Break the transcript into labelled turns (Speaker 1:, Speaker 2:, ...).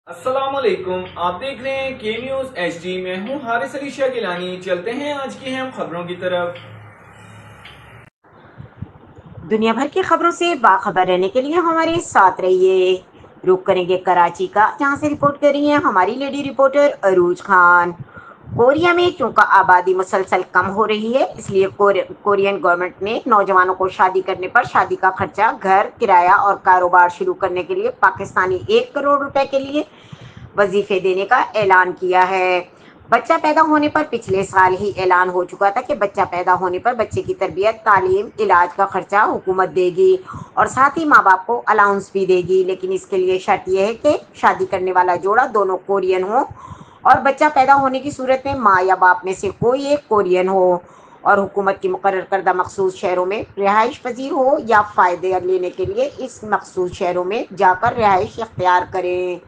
Speaker 1: अस्सलाम वालेकुम। आप देख रहे हैं के न्यूज़ HD में हूँ हारिस अली शाह गिलानी। चलते हैं आज की अहम खबरों की तरफ।
Speaker 2: दुनिया भर की खबरों से बाखबर रहने के लिए हमारे साथ रहिए। रुक करेंगे कराची का, जहां से रिपोर्ट कर रही है हमारी लेडी रिपोर्टर अरूज खान। कोरिया में क्योंकि आबादी मुसलसल कम हो रही है, इसलिए कोरियन गवर्नमेंट ने नौजवानों को शादी करने पर शादी का खर्चा, घर किराया और कारोबार शुरू करने के लिए पाकिस्तानी 1 करोड़ रुपए के लिए वजीफे देने का ऐलान किया है। बच्चा पैदा होने पर पिछले साल ही ऐलान हो चुका था कि बच्चा पैदा होने पर बच्चे की तरबियत, तालीम, इलाज का खर्चा हुकूमत देगी और साथ ही माँ बाप को अलाउंस भी देगी, लेकिन इसके लिए शर्त यह है कि शादी करने वाला जोड़ा दोनों कोरियन हो और बच्चा पैदा होने की सूरत में माँ या बाप में से कोई एक कोरियन हो और हुकूमत की मुकर्रर करदा मखसूस शहरों में रिहाइश पजीर हो या फ़ायदे लेने के लिए इस मखसूस शहरों में जाकर रिहाइश इख्तियार करें।